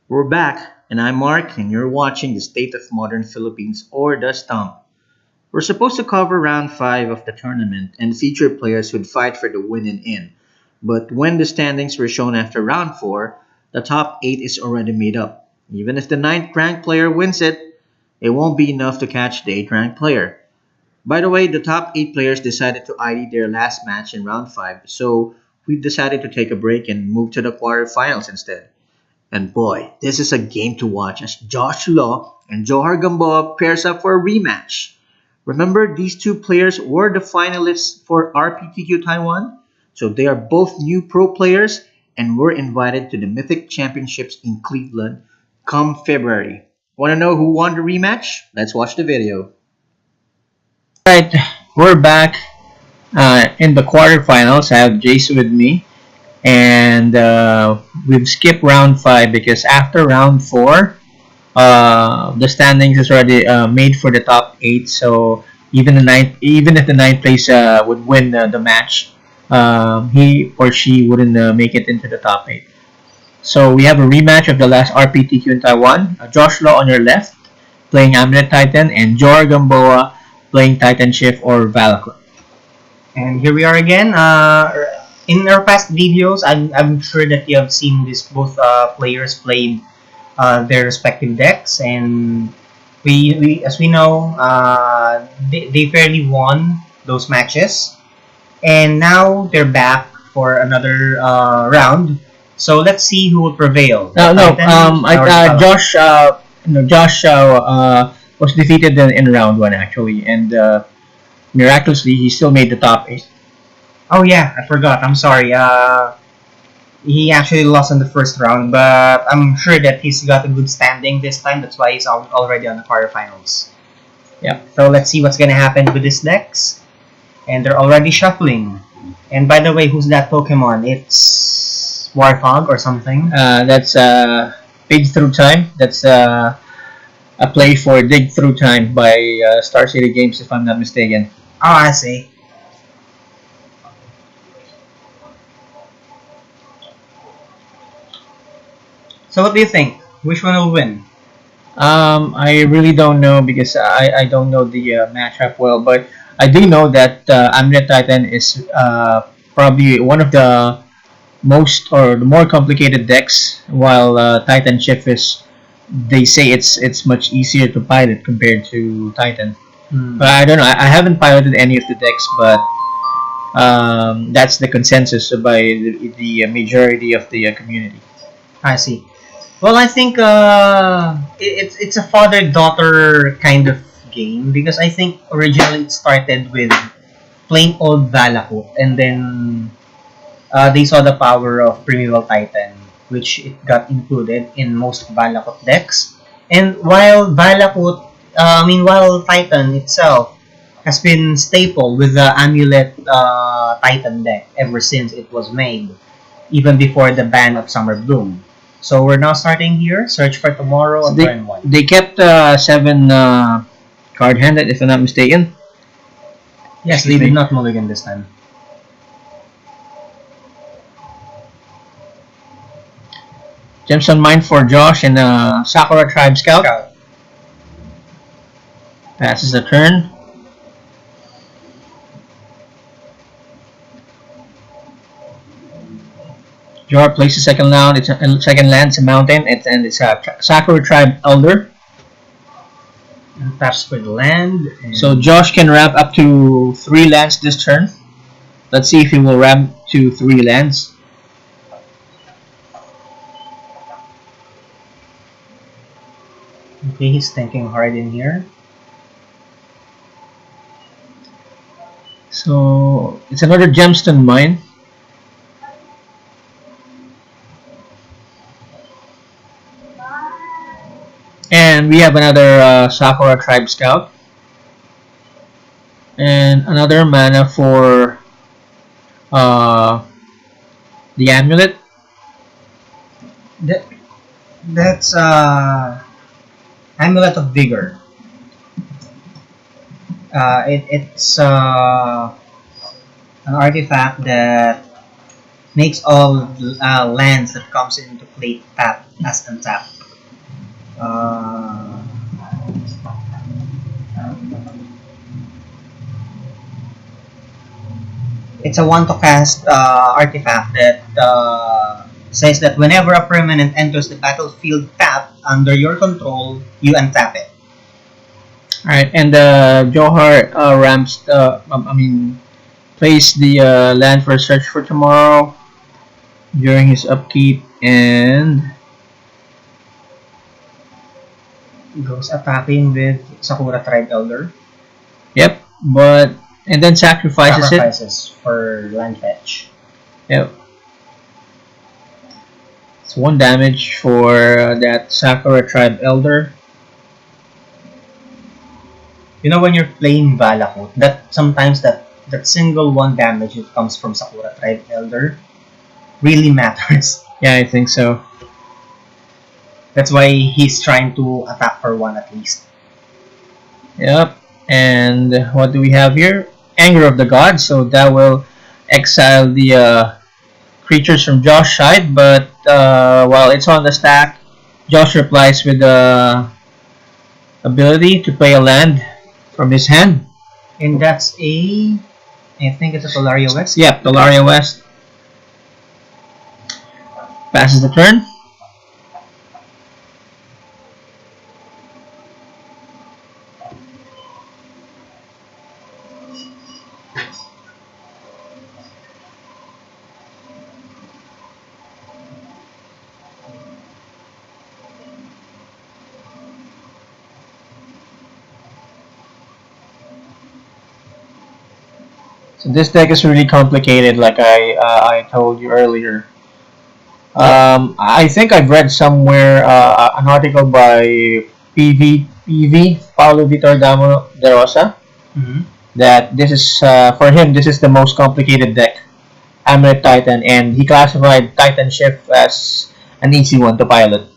We're back, and I'm Mark, and you're watching the State of Modern Philippines or the Stomp. We're supposed to cover round 5 of the tournament and feature players who'd fight for the win and in. But when the standings were shown after round 4, the top 8 is already made up. Even if the ninth ranked player wins it, it won't be enough to catch the 8th ranked player. By the way, the top 8 players decided to ID their last match in round 5, so we decided to take a break and move to the quarterfinals instead. And boy, this is a game to watch as Josh Law and Djohar Gamboa pairs up for a rematch. Remember, these two players were the finalists for RPTQ Taiwan, so they are both new pro players and were invited to the Mythic Championships in Cleveland come February. Want to know who won the rematch? Let's watch the video. Alright, we're back in the quarterfinals. I have Jace with me. And we've skipped round 5 because after round 4, the standings is already made for the top 8. So even if the ninth place would win the match, he or she wouldn't make it into the top 8. So we have a rematch of the last RPTQ in Taiwan. Josh Law on your left, playing Amulet Titan, and Jor Gamboa playing Titan Shift or Valakut. And here we are again. In our past videos, I'm sure that you have seen this both players played their respective decks, and we as we know, they fairly won those matches, and now they're back for another round. So let's see who will prevail. No, Titan or Josh, Josh was defeated in round 1 actually, and miraculously he still made the top 8. Oh yeah, I forgot. I'm sorry. He actually lost in the first round, but I'm sure that he's got a good standing this time. That's why he's already on the quarterfinals. Yeah. So let's see what's gonna happen with these decks. And they're already shuffling. And by the way, who's that Pokemon? It's Warthog or something. That's Dig Through Time. That's a play for Dig Through Time by Star City Games, if I'm not mistaken. Oh, I see. So what do you think? Which one will win? I really don't know because I don't know the matchup well, but I do know that Amulet Titan is probably one of the most or the more complicated decks, while Titan Shift is they say it's much easier to pilot compared to Titan. But I don't know. I haven't piloted any of the decks, but that's the consensus by the majority of the community. I see. Well, I think it's a father-daughter kind of game because I think originally it started with plain old Valakut, and then they saw the power of Primeval Titan, which it got included in most Valakut decks. And while while Titan itself has been staple with the Amulet Titan deck ever since it was made, even before the ban of Summer Bloom. So we're now starting here. Search for tomorrow on turn 1. They kept 7 card handed, if I'm not mistaken. Yes, they did not mulligan this time. Gemstone Mine for Josh and Sakura Tribe Scout. Passes the turn. Jor plays the second land. It's a second land. It's a mountain. It's a Sakura Tribe Elder. And taps for the land. So Josh can ramp up to 3 lands this turn. Let's see if he will ramp to 3 lands. Okay, he's thinking hard in here. So it's another Gemstone Mine. And we have another Sakura Tribe Scout. And another mana for the Amulet. That's Amulet of Vigor. It's an artifact that Makes all lands that comes into play tap as untap. Uh, it's a one to cast artifact that says that whenever a permanent enters the battlefield tapped under your control, you untap it. All right, and Johar ramps. I mean, plays the land for search for tomorrow during his upkeep, and Goes attacking with Sakura Tribe Elder. yep, but and then sacrifices it. Sacrifices for land fetch. Yep, it's 1 damage for that Sakura Tribe Elder. You know when you're playing Valakut, that sometimes that single 1 damage that comes from Sakura Tribe Elder really matters. Yeah, I think so. That's why he's trying to attack for 1 at least. Yep, and what do we have here? Anger of the Gods. So that will exile the creatures from Josh's side, but while it's on the stack, Josh replies with the ability to play a land from his hand. And that's I think it's a Solaria West. Yep, Dolaria West passes the turn. So this deck is really complicated, like I told you earlier. I think I've read somewhere an article by PV Paulo Vitor Damo de Rosa Mm-hmm. that this is for him this is the most complicated deck, Amulet Titan, and he classified Titan Shift as an easy one to pilot.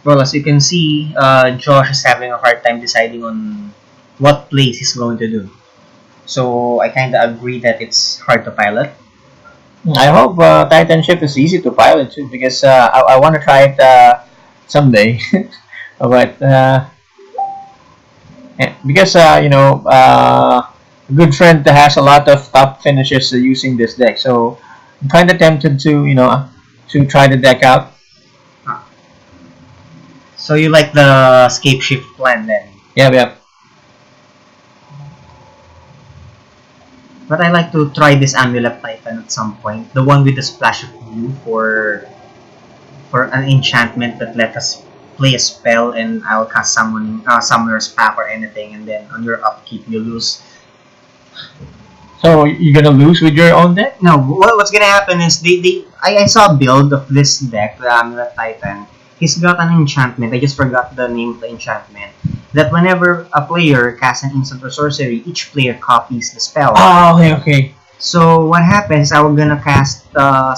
Well, as you can see, Josh is having a hard time deciding on what plays he's going to do. So I kind of agree that it's hard to pilot. I hope Titan Shift is easy to pilot too, because I want to try it someday. But because a good friend has a lot of top finishes using this deck, so I'm kind of tempted to to try the deck out. So you like the escape shift plan then? Yeah, yeah. But I like to try this Amulet Titan at some point. The one with the splash of blue for an enchantment that let us play a spell and I'll cast Summoner's Pack or anything, and then on your upkeep you lose. So you're gonna lose with your own deck? No, what's gonna happen is I saw a build of this deck, the Amulet Titan. He's got an enchantment. I just forgot the name of the enchantment. That whenever a player casts an instant or sorcery, each player copies the spell. Oh, okay, okay. So what happens? I was gonna cast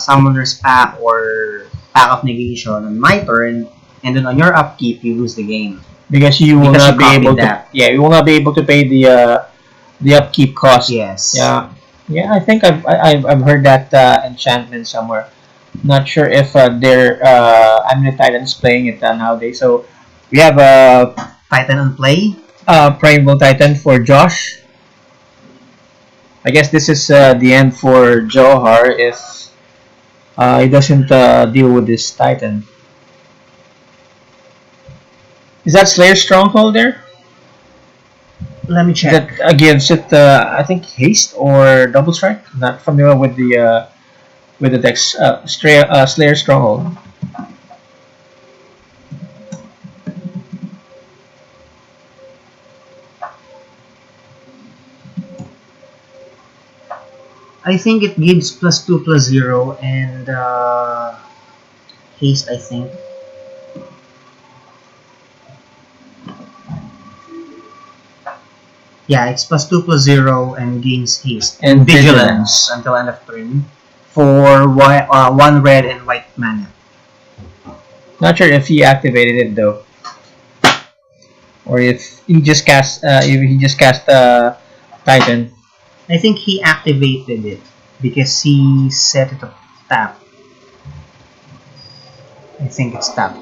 Summoner's Pack or Pack of Negation on my turn, and then on your upkeep, you lose the game. Because you will Because not you be able copied that. to. Yeah, you will not be able to pay the upkeep cost. Yes. Yeah, yeah. I think I've heard that enchantment somewhere. Not sure if their Amulet Titans playing it nowadays. So we have a Titan on play. Primeval Titan for Josh. I guess this is the end for Djohar if he doesn't deal with this Titan. Is that Slayer Stronghold there? Let me check. That gives it, I think, haste or double strike. Not familiar with the deck's Slayer Stronghold. I think it gives +2/+0 and haste. I think. Yeah, it's +2/+0 and gains haste And vigilance until end of turn for 1 red and white mana. Not sure if he activated it though, or if he just cast Titan. I think he activated it because he set it up. tap. I think it's tap.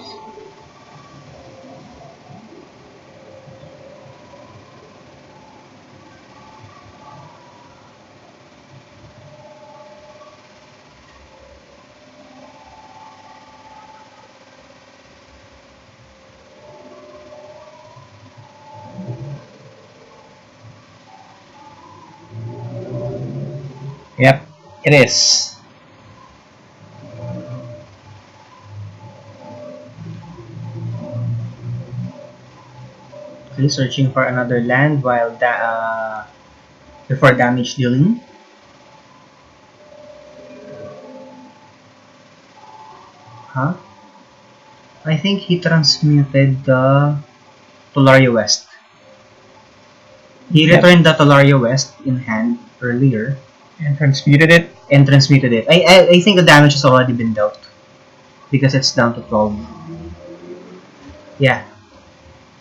Yep, it is. Okay, searching for another land while before damage dealing. Huh? I think he transmuted the Tolaria West. He Yep. returned the Tolaria West in hand earlier And transmuted it. and transmuted it. I think the damage has already been dealt because it's down to 12. Yeah,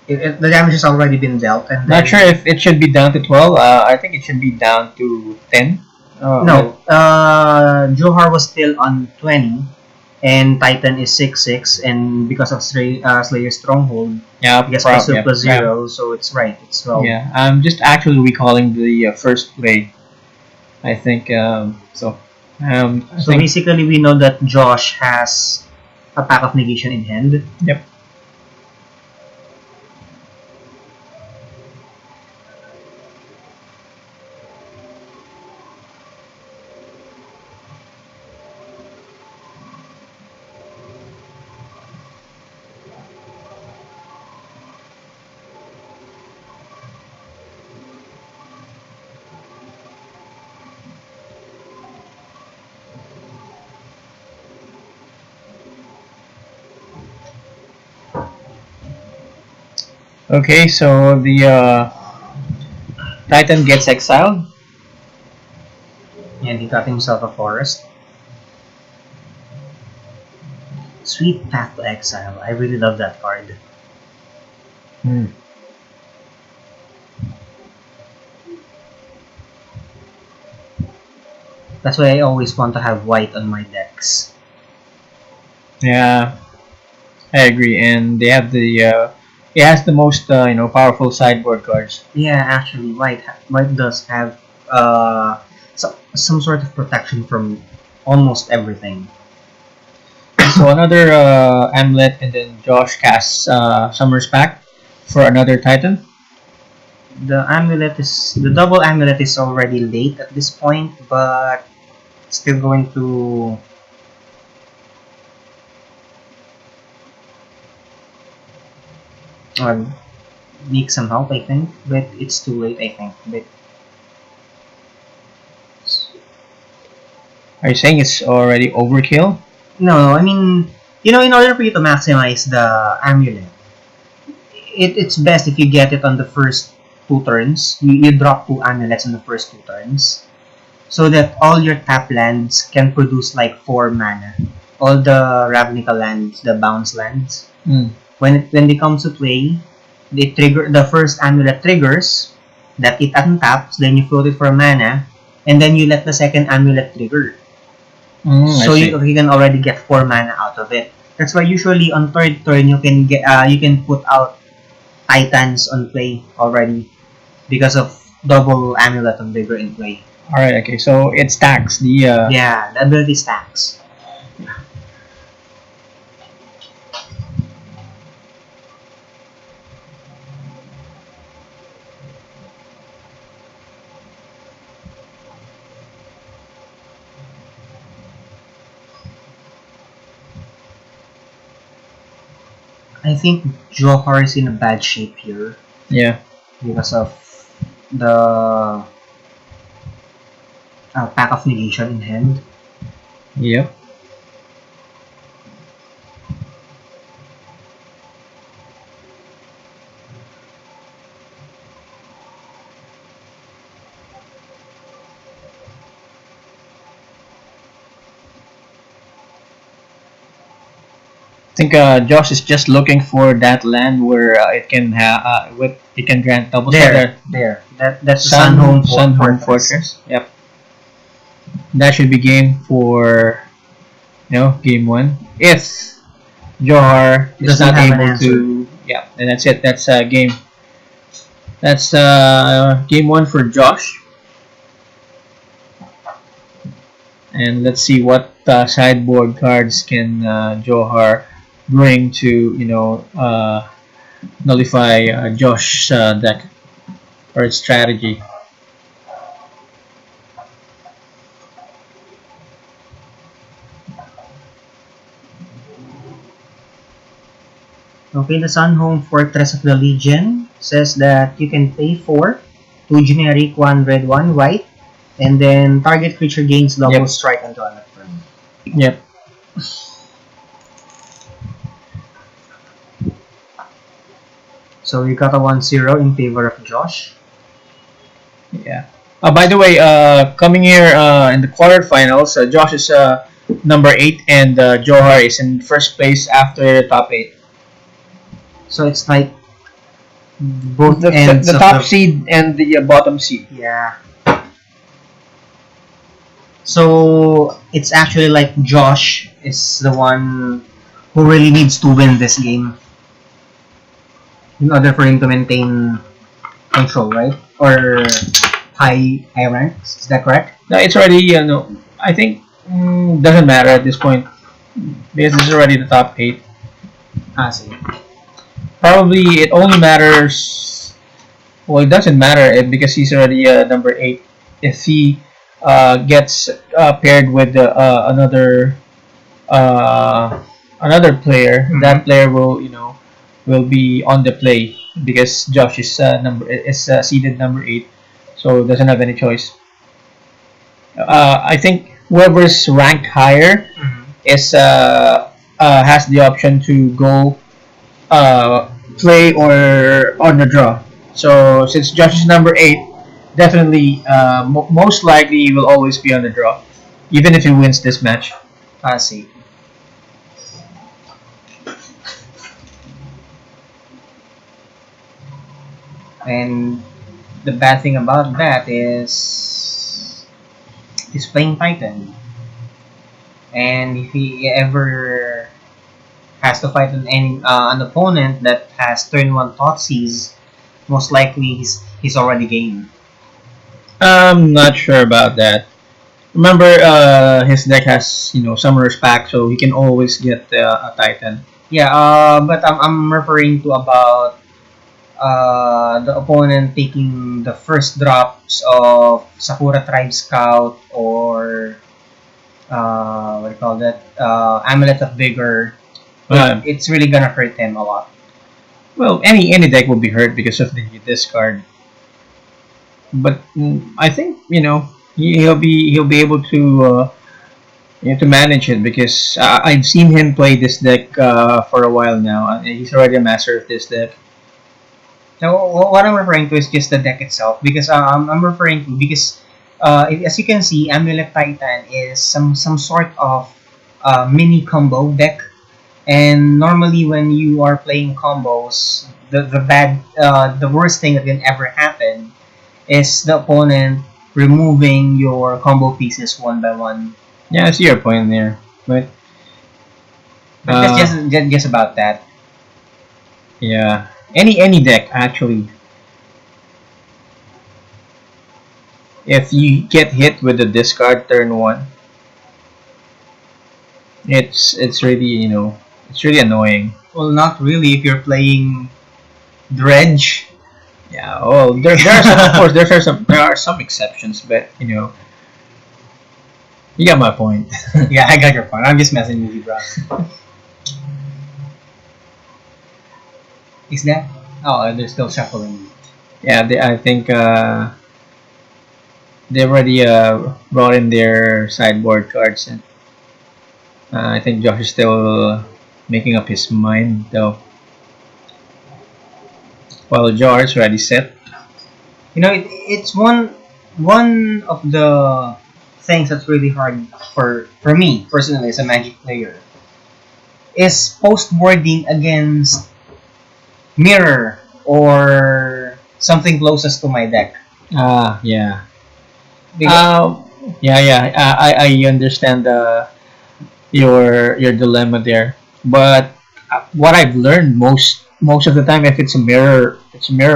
the damage has already been dealt, and Not then sure if it should be down to 12. I think it should be down to 10. no, Djohar was still on 20, and Titan is 6-6, and because of Slayer Stronghold, Yeah, I guess prob- plus 2 yeah, plus yeah, 0, so it's right, it's 12. yeah. I'm just actually recalling the first play. I think so. I So think basically, we know that Josh has a pack of negation in hand. yep. Okay, so the Titan gets exiled. And he got himself a forest. Sweet Path to Exile. I really love that card. Hmm. That's why I always want to have white on my decks. Yeah, I agree. And they have the it has the most powerful sideboard cards. Yeah, actually, white does have some sort of protection from almost everything. So another amulet, and then Josh casts Summer's Pact for another Titan. The double amulet is already late at this point, but still going to uh, need some help, I think. But it's too late, I think. But Are you saying it's already overkill? no, I mean, in order for you to maximize the amulet, it's best if you get it on the first 2 turns. You drop 2 amulets in the first 2 turns, so that all your tap lands can produce like 4 mana. All the Ravnica lands, the bounce lands, Hmm. when they come to play, the first amulet triggers, that it untaps, then you float it for a mana, and then you let the second amulet trigger. I So see. you can already get 4 mana out of it. That's why usually on third turn you can put out Titans on play already because of double amulet on vigor in play. All right. Okay. So it stacks the. Yeah, the ability stacks. I think Djohar is in a bad shape here Yeah. because of the pack of negation in hand. Yep. I think Josh is just looking for that land where it can grant double There. That's the Sun Home Sun Home Fortress. Fortress. Yep. That should be game for game one. If Djohar is Doesn't not have an able answer. to, yeah, then that's it. That's game. That's game one for Josh. And let's see what sideboard cards can Johar bring to nullify Josh's deck or its strategy. Okay, the Sun Home Fortress of the Legion says that you can pay 4, 2 generic, 1 red, 1 white, and then target creature gains double Yep. strike until end of turn. Yep. So we got a 1-0 in favor of Josh. Yeah. By the way, coming here in the quarterfinals, Josh is number 8 and Johar is in first place after the top 8. So it's like both The, ends the of top the seed and the bottom seed. yeah. So it's actually like Josh is the one who really needs to win this game in order for him to maintain control, right? Or high ranks. Is that correct? No, it's already, no, I think, doesn't matter at this point because this is already the top 8. Ah, see. Probably it only matters. Well, it doesn't matter because he's already number 8. If he gets paired with another player, that player will be on the play because Josh is seeded number 8, so doesn't have any choice. I think whoever's ranked higher is has the option to go play or on the draw. So since Josh is number 8, definitely most likely he will always be on the draw, even if he wins this match. Ah, see. And the bad thing about that is he's playing Titan. And if he ever has to fight an opponent that has turn 1 Thoughtseize, most likely he's already game. I'm not sure about that. Remember, his deck has Summoner's Pact, so he can always get a Titan. Yeah, but I'm referring to about the opponent taking the first drops of Sakura Tribe Scout or what do you call that? Amulet of Vigor. It's really gonna hurt him a lot. Well, any deck will be hurt because of the discard. But I think he'll be able to manage it because I've seen him play this deck for a while now. And he's already a master of this deck. So what I'm referring to is just the deck itself because I'm referring to because as you can see, Amulet Titan is some sort of mini combo deck, and normally when you are playing combos, the worst thing that can ever happen is the opponent removing your combo pieces one by one. Yeah, I see your point there, but But that's just about that. yeah, any deck actually. If you get hit with the discard turn 1, it's really it's really annoying. Well, not really if you're playing Dredge. Yeah. Oh, there are some, of course there are some exceptions, but you got my point. Yeah, I got your point. I'm just messing with you, bro. Is that? Oh, they're still shuffling. Yeah, I think they already brought in their sideboard cards, and I think Josh is still making up his mind though. While Jar is already set. It's one of the things that's really hard for me personally as a Magic player is post boarding against mirror or something closest to my deck. Ah, yeah. Because, Yeah. I understand your dilemma there. But what I've learned most of the time, if it's a mirror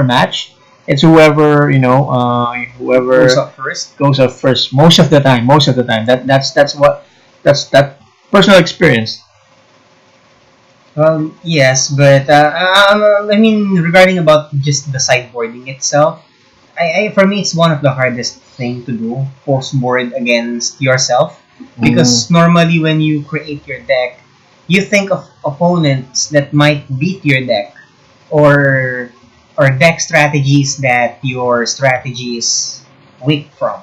match. It's whoever Goes whoever up first. goes up first. Most of the time. That personal experience. Well, yes, but I mean, regarding about just the sideboarding itself, for me it's one of the hardest thing to do, post board against yourself, Mm. because normally when you create your deck, you think of opponents that might beat your deck, or deck strategies that your strategy is weak from.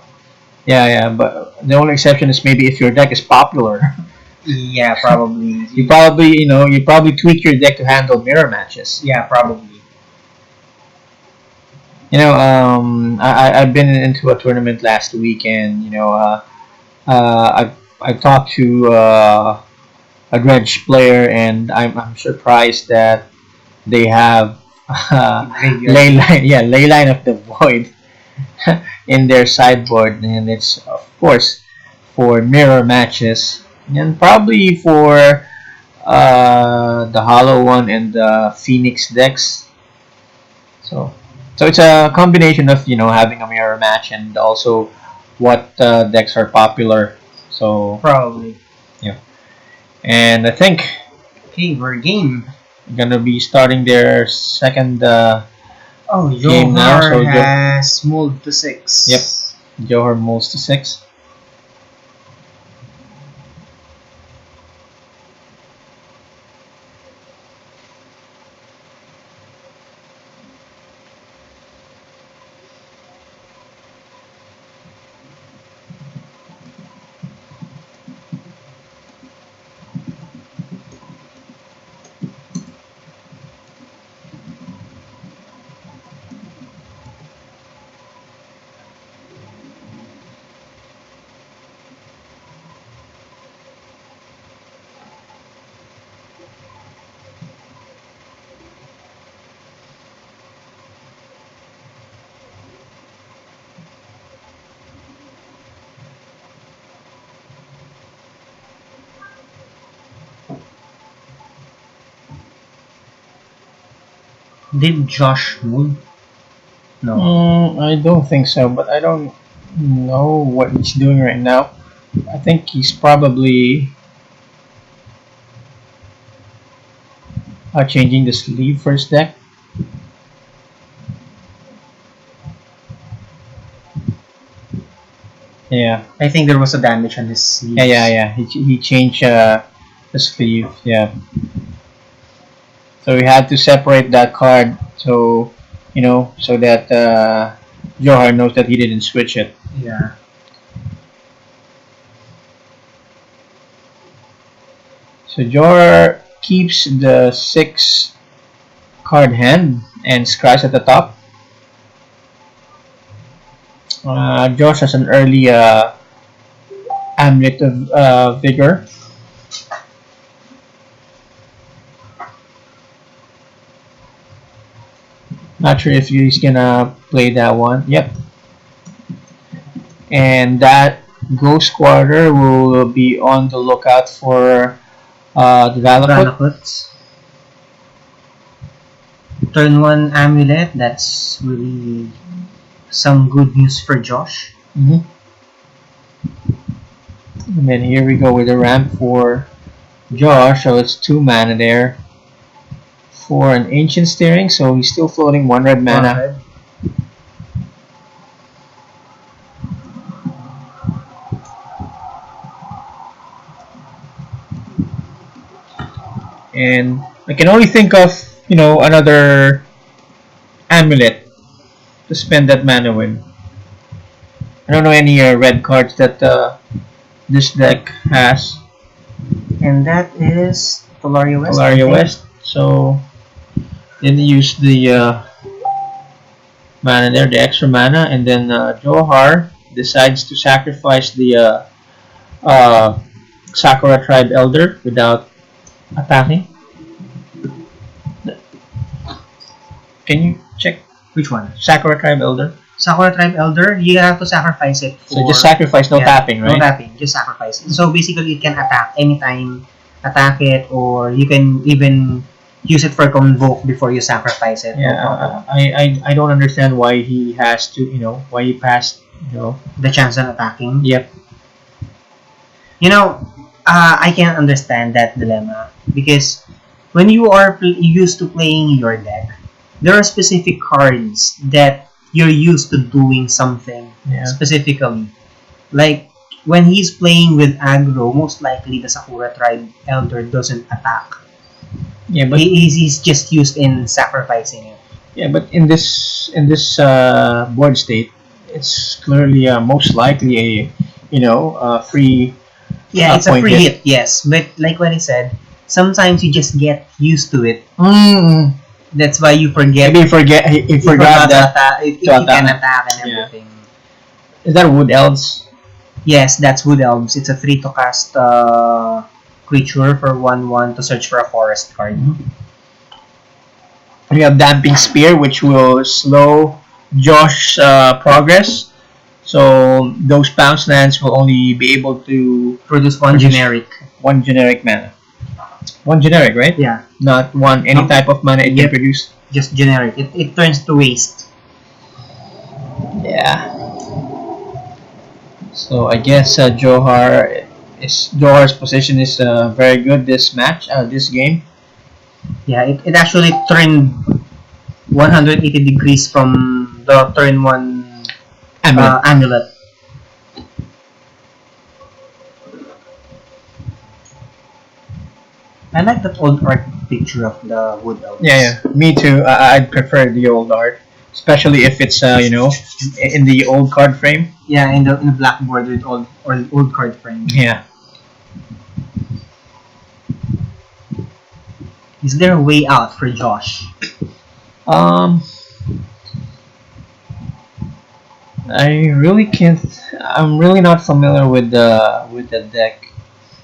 Yeah, yeah. But the only exception is maybe if your deck is popular. Yeah, probably. You probably tweak your deck to handle mirror matches. Yeah, probably. I've been into a tournament last week, and I talked to a dredge player, and I'm surprised that they have Graveyard. ley line of the void in their sideboard, and it's of course for mirror matches, and probably for the hollow one and the phoenix decks. So, so it's a combination of having a mirror match and also what decks are popular. So Probably. yeah, and I think Okay, we're game. we're gonna be starting their second Oh, game now. So Djohar has moved to 6. yep, Johor moves to 6. Did Josh move? No. I don't think so, but I don't know what he's doing right now. I think he's probably changing the sleeve for his deck. Yeah, I think there was a damage on his sleeves. yeah. He changed the sleeve. Yeah, so we had to separate that card so so that Johar knows that he didn't switch it. Yeah. So Johar keeps the 6 card hand and scratch at the top. Josh has an early amulet of vigor. Not sure if he's gonna play that one. Yep. And that Ghost Quarter will be on the lookout for the Valakut. Valakut. Turn 1 amulet. That's really some good news for Josh. Mm-hmm. And then here we go with the ramp for Josh. So it's 2 mana there for an Ancient Steering. So he's still floating 1 red mana. Red. And I can only think of another amulet to spend that mana with. I don't know any red cards that this deck has. And that is Tolaria West. I Alaria think. West. So then use the mana there, the extra mana, and then Djohar decides to sacrifice the Sakura Tribe Elder without attacking. Can you check Which one? Sakura Tribe Elder? Sakura Tribe Elder, you have to sacrifice it for... So just sacrifice, no tapping, No right? tapping, just sacrifice it. So basically, you can attack anytime, attack it, or you can even use it for convoke before you sacrifice it. No Yeah, problem. I don't understand why he has to, why he passed, The chance on attacking. Yep. You know, I can understand that dilemma because when you are used to playing your deck, there are specific cards that you're used to doing something Yeah. specifically. Like when he's playing with aggro, most likely the Sakura Tribe Elder doesn't attack. Yeah, but He's just used in sacrificing it. yeah, but in this board state, it's clearly most likely a free Yeah, it's a point free hit. hit, yes. But like what I said, sometimes you just get used to it. Mm. That's why you forget. Maybe he forgot that. If to you can attack. attack and Yeah. everything. Is that Wood Elves? Yes, that's Wood Elves. It's a 3 to cast creature for 1/1 to search for a forest card. We have Damping Spear, which will slow Josh's progress. So those bounce lands will only be able to Produce one produce generic. one generic mana. One generic, right? Yeah, Not any No. type of mana it Yep. can produce. just generic. It turns to waste. Yeah. So I guess Djohar's position is very good this match, this game. Yeah, it actually turned 180 degrees from the turn 1 Amulet. amulet. I like that old art picture of the Wood Elves. Yeah, yeah. Me too. I'd prefer the old art, especially if it's in the old card frame. Yeah, in the black bordered old card frame. Yeah. Is there a way out for Josh? Um, I really can't. I'm really not familiar with the deck,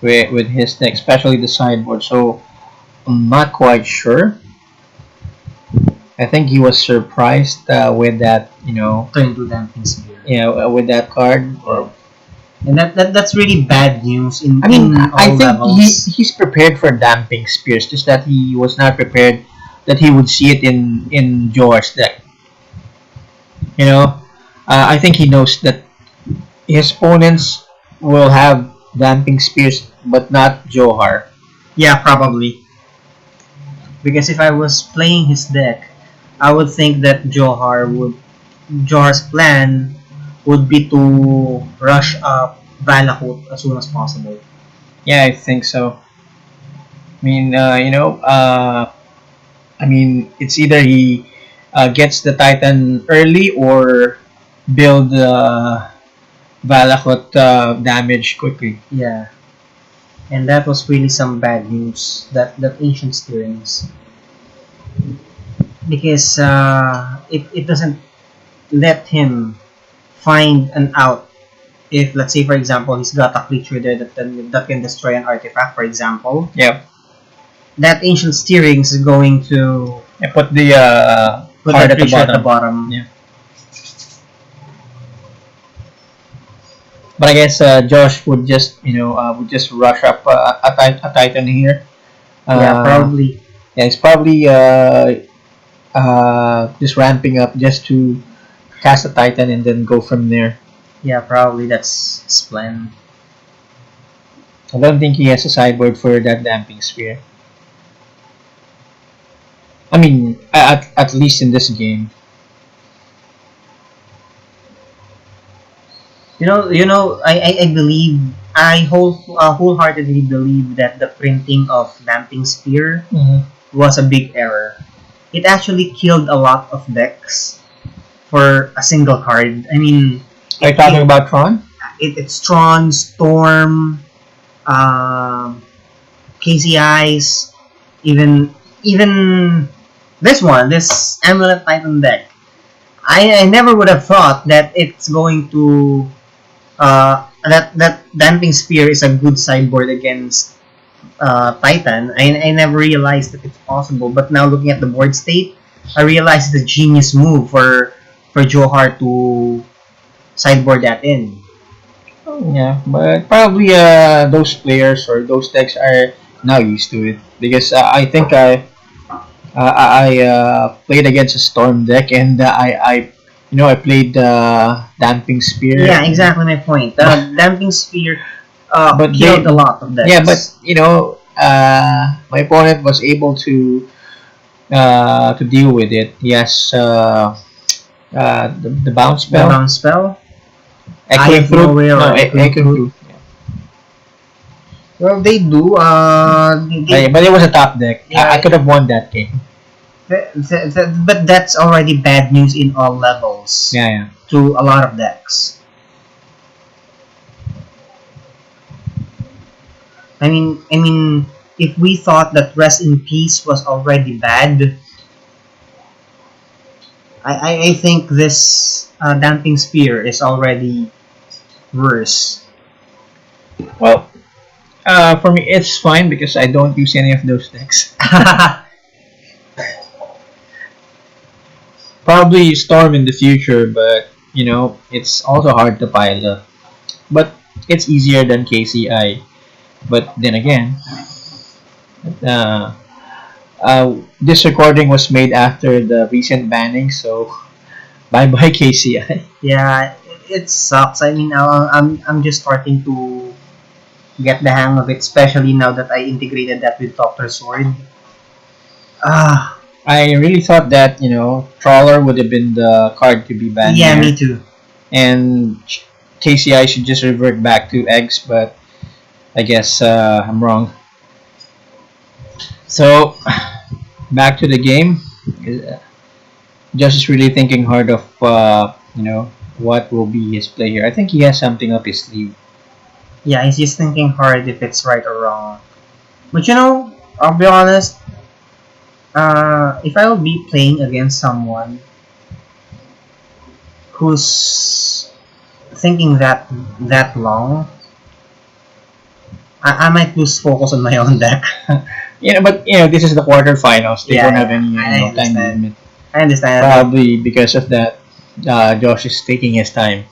with his deck, especially the sideboard. So I'm not quite sure. I think he was surprised with that, Turn to Damping Spear. with that card. Or And that's really bad news in I mean, in I all think levels. he's prepared for damping spears, just that he was not prepared that he would see it in Djohar's deck. I think he knows that his opponents will have damping spears, but not Djohar. Yeah, probably. Because if I was playing his deck, I would think that Johar's plan would be to rush up Valakut as soon as possible. Yeah, I think so. I mean, it's either he gets the Titan early or build Valakut damage quickly. Yeah. And that was really some bad news. That ancient stirrings. Because it doesn't let him find an out. If let's say for example he's got a creature there that can destroy an artifact, for example, Yep. that ancient steerings is going to And put the put card that at the creature at the bottom. bottom. Yeah. But I guess Josh would just rush up a Titan here. Yeah, probably. Yeah, it's probably just ramping up just to cast a Titan and then go from there. Yeah, probably that's his plan. I don't think he has a sideboard for that damping spear. I mean, at least in this game. I believe wholeheartedly believe that the printing of Damping Spear was a big error. It actually killed a lot of decks for a single card. I mean, Are you talking about Tron? it's Tron, Storm, KCIs, even this Amulet Titan deck. I never would have thought that it's going to that Damping Spear is a good sideboard against Titan. I never realized that it's possible, but now looking at the board state, I realized it's a genius move for Djohar to sideboard that in. Yeah, but probably those players or those decks are now used to it because I think I played against a storm deck and I played damping spear. Yeah, exactly my point. But, The damping sphere but killed a lot of yeah, but decks. my opponent was able to deal with it. Yes, the bounce The spell, bounce spell, Eye echoing of fruit. Nowhere or No, Echoing echoing Fruit. fruit. Yeah. Well, they do. But it was a top deck. I Yeah, could have won that game. but that's already bad news in all levels Yeah, yeah. to a lot of decks. I mean, if we thought that Rest in Peace was already bad, I think this Damping Spear is already worse. Well, for me, it's fine because I don't use any of those decks. Probably Storm in the future, but it's also hard to pilot. But it's easier than KCI. But then again, uh, this recording was made after the recent banning, so bye bye KCI. Yeah, it sucks. I mean, I'm just starting to get the hang of it, especially now that I integrated that with Doctor Sword. Ah, I really thought that Trawler would have been the card to be banned yeah, here, me too. and KCI should just revert back to eggs. But I guess I'm wrong. So back to the game. Josh is really thinking hard of what will be his play here. I think he has something up his sleeve. Yeah, he's just thinking hard if it's right or wrong. But I'll be honest. If I will be playing against someone who's thinking that long, I might lose focus on my own deck. But this is the quarterfinals. They Yeah, don't have yeah, any I time understand. limit. I understand that. Probably because of that, Josh is taking his time.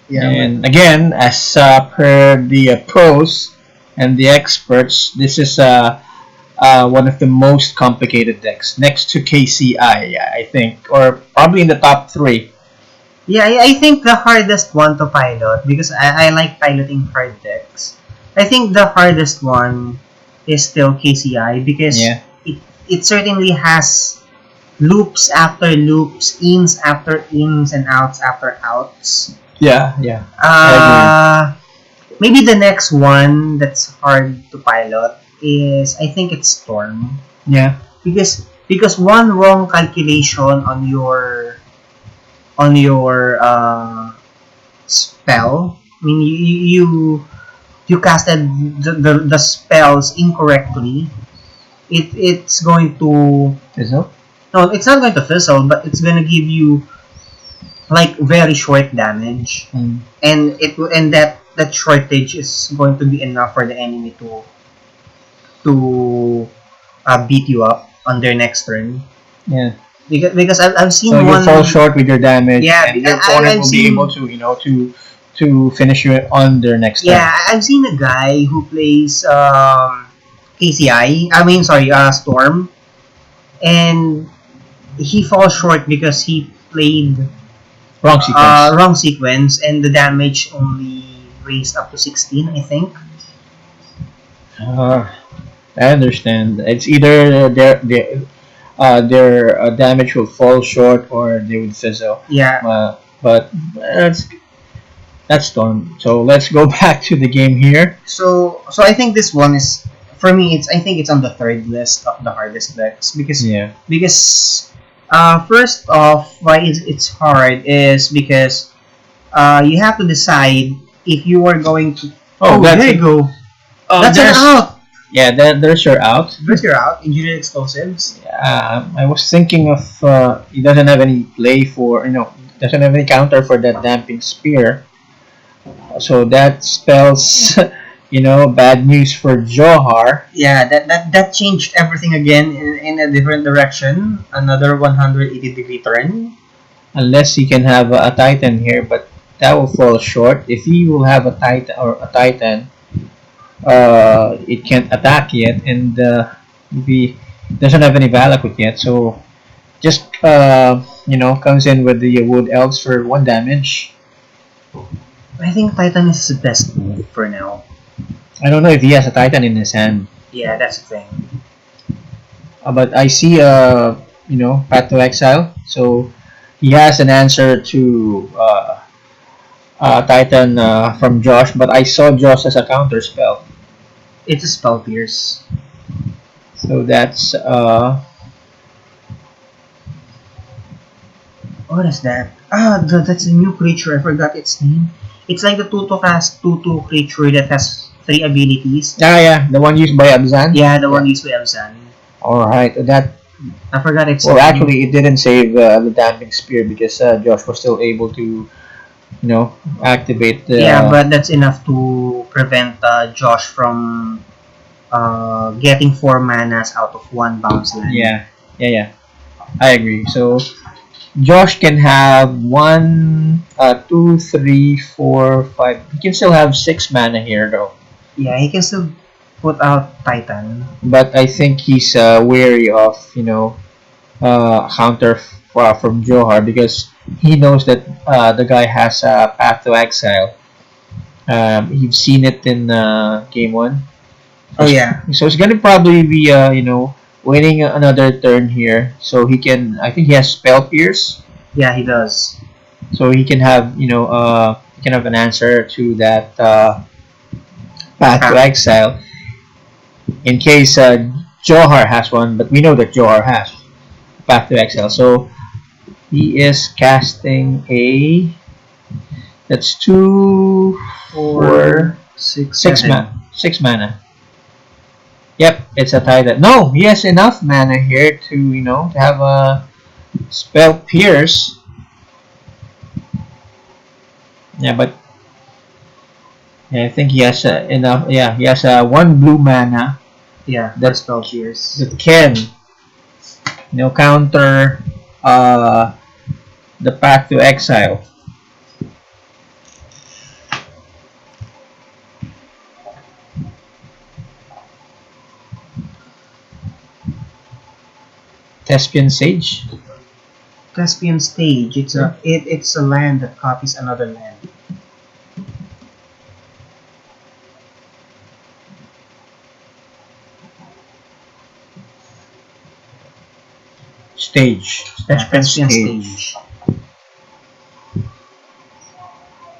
Yeah, And again, as per the pros and the experts, this is one of the most complicated decks next to KCI, I think, or probably in the top three. yeah, I think the hardest one to pilot because I like piloting hard decks. I think the hardest one is still KCI because Yeah, it certainly has loops after loops, ins after ins, and outs after outs. yeah, I Maybe the next one that's hard to pilot is I think it's Storm agree. Yeah, because one wrong calculation on your spell. I mean you casted the spells incorrectly. It's going to is it? no, it's not going to fizzle, but it's gonna give you like very short damage, Mm. and that shortage is going to be enough for the enemy to beat you up on their next turn. Yeah. Because I've seen So you one. fall short with your damage, Yeah, and your I've opponent will be seen. able to finish you on their next turn. Yeah, I've seen a guy who plays KCI. I mean, sorry, Storm, and he falls short because he played Wrong sequence. wrong sequence, and the damage only raised up to 16, I think. Uh, I understand. It's either their damage will fall short or they would fizzle. Yeah, But that's Storm. So let's go back to the game here. so I think this one is for me. I think it's on the third list of the hardest decks Yeah. because first off, why it's hard is because you have to decide if you are going to. Oh, Oh, that's there you go. That's an there's out. yeah. There's your out. There's your out. Engineered explosives. I was thinking of he doesn't have any play for doesn't have any counter for that damping spear. So that spells bad news for Djohar. Yeah, that changed everything again in a different direction. Another 180-degree turn. unless he can have a Titan here, but that will fall short. If he will have a Titan, it can't attack yet, and he doesn't have any Valakut yet, so just comes in with the Wood Elves for 1 damage. I think Titan is the best move for now. I don't know if he has a Titan in his hand, Yeah, that's the thing. but I see Path to Exile, so he has an answer to Titan from Josh, but I saw Josh as a counter spell, It's a spell pierce. so that's What is that? That's a new creature. I forgot its name. It's like the 2-2 cast 2-2 creature that has 3 abilities. yeah, the one used by Abzan. Yeah, the one used by Abzan. All right, that I forgot its well name. actually it didn't save the damping spear because Josh was still able to activate the Yeah, but that's enough to prevent Josh from getting 4 manas out of 1 bounce land. yeah. I agree. So Josh can have 1, 2, 3, 4, 5. He can still have 6 mana here though. Yeah, he can still put out Titan. But I think he's wary of counter from Djohar because he knows that the guy has a path to exile. You've seen it in game one. Oh yeah, So it's gonna probably be waiting another turn here, so he can. I think he has spell pierce, yeah, he does. so he can have an answer to that path to exile in case Johar has one. But we know that Johar has path to exile, so he is casting a. That's two, four, Six, six seven. mana. 6 mana. Yep, it's a Titan. No, he has enough mana here to have a spell pierce. Yeah, but yeah, I think he has enough. Yeah, he has 1 blue mana Yeah, that for spell pierce. that can counter uh the path to exile. Thespian Sage. Caspian Stage. It's a land that copies another land. Stage. Yeah, Thespian Caspian Stage. Stage.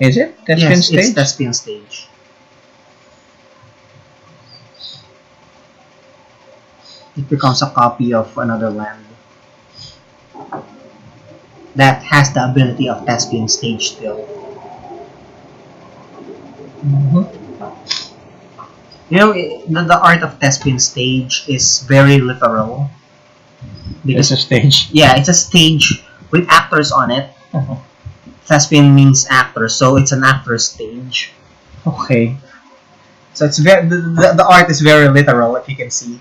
Is it? Thespian Yes, it's Stage? Caspian Stage. It becomes a copy of another land that has the ability of Caspian Stage still. Mm-hmm. You know, the art of Thespian Stage is very literal. It's a Because, stage. yeah, it's a stage with actors on it. Thespian means actor, so it's an actor stage. Okay. So it's very the art is very literal, if you can see.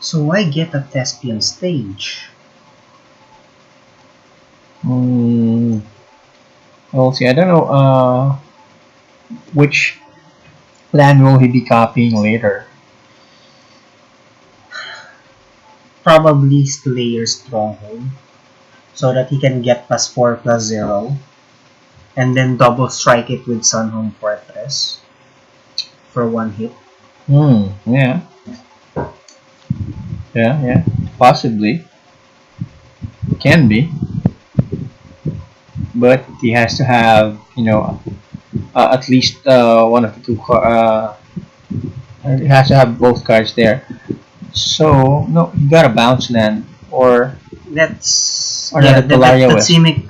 So why get a Thespian Stage? Mm, well, see, I don't know which land will he be copying later. Probably Slayer Stronghold, so that he can get +4/+0, and then double strike it with Sunhome Fortress for 1 hit. Yeah. Yeah. Possibly. Can be. But he has to have, at least one of the two he has to have both cards there. So, no, you got a bounce land. That's Or yeah, not a Tolaria that's West. Simic.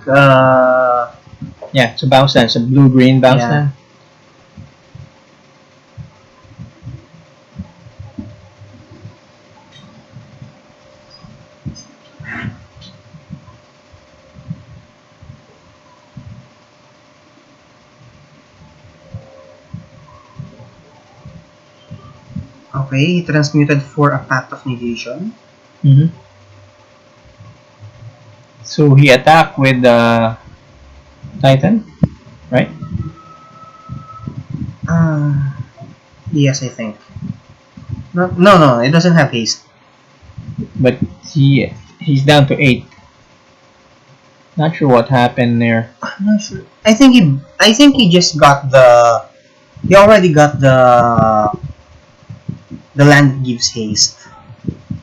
Yeah, it's a bounce land. It's a blue-green bounce Yeah. land. Okay, he transmuted for a Pact of Negation. Mm-hmm. So he attacked with Titan, right? Uh, yes, I think. No, no, no, it doesn't have haste. But he's down to 8. Not sure what happened there. I'm not sure. I think he just got he already got the land that gives haste.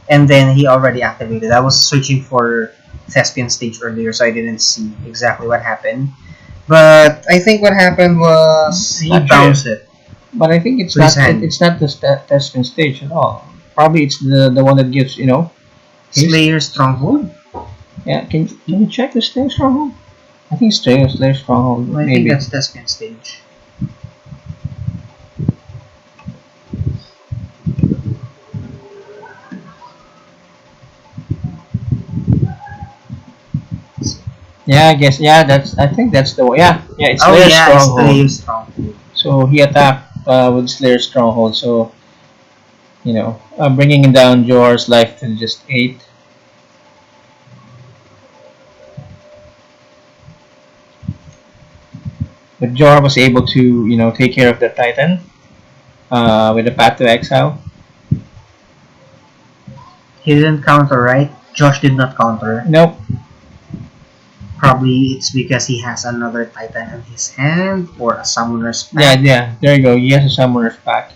And then he already activated. I was searching for Thespian stage earlier, so I didn't see exactly what happened. But I think what happened was he Not sure. bounced it. But I think it's With his not hand. it's not the testing stage at all. Probably it's the one that gives haste. Slayer Stronghold? Yeah, can you check the Slayer Stronghold? I think Slayer Stronghold I think maybe. that's Thespian stage. Yeah, I guess I think that's the one. Yeah, it's Oh Slayer yeah, it's Stronghold. Slayer Stronghold. So he attacked with Slayer Stronghold. So bringing down Djohar's life to just 8. But Djohar was able to take care of the Titan with a path to exile. He didn't counter, right? Josh did not counter. Nope. Probably it's because he has another Titan in his hand or a Summoner's Yeah, Pact. yeah. There you go. He has a Summoner's Pact.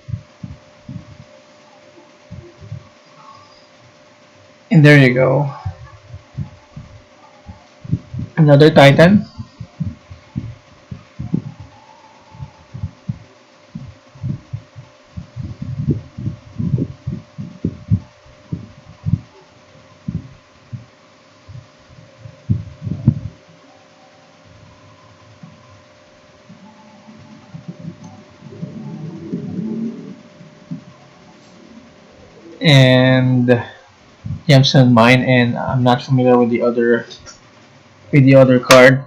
And there you go. Another Titan. And Gemstone Mine, and I'm not familiar with the other card.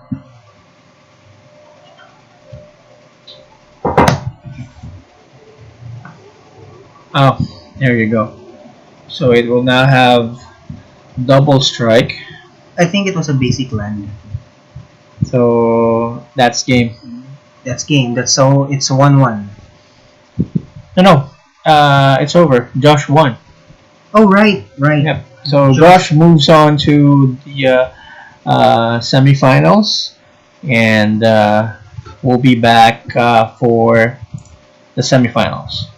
Oh, there you go. So it will now have double strike. I think it was a basic land. So that's game. That's game. That's so it's 1-1. No. It's over. Josh won. Oh right, right. Yep. So Josh moves on to the semifinals, and we'll be back for the semifinals.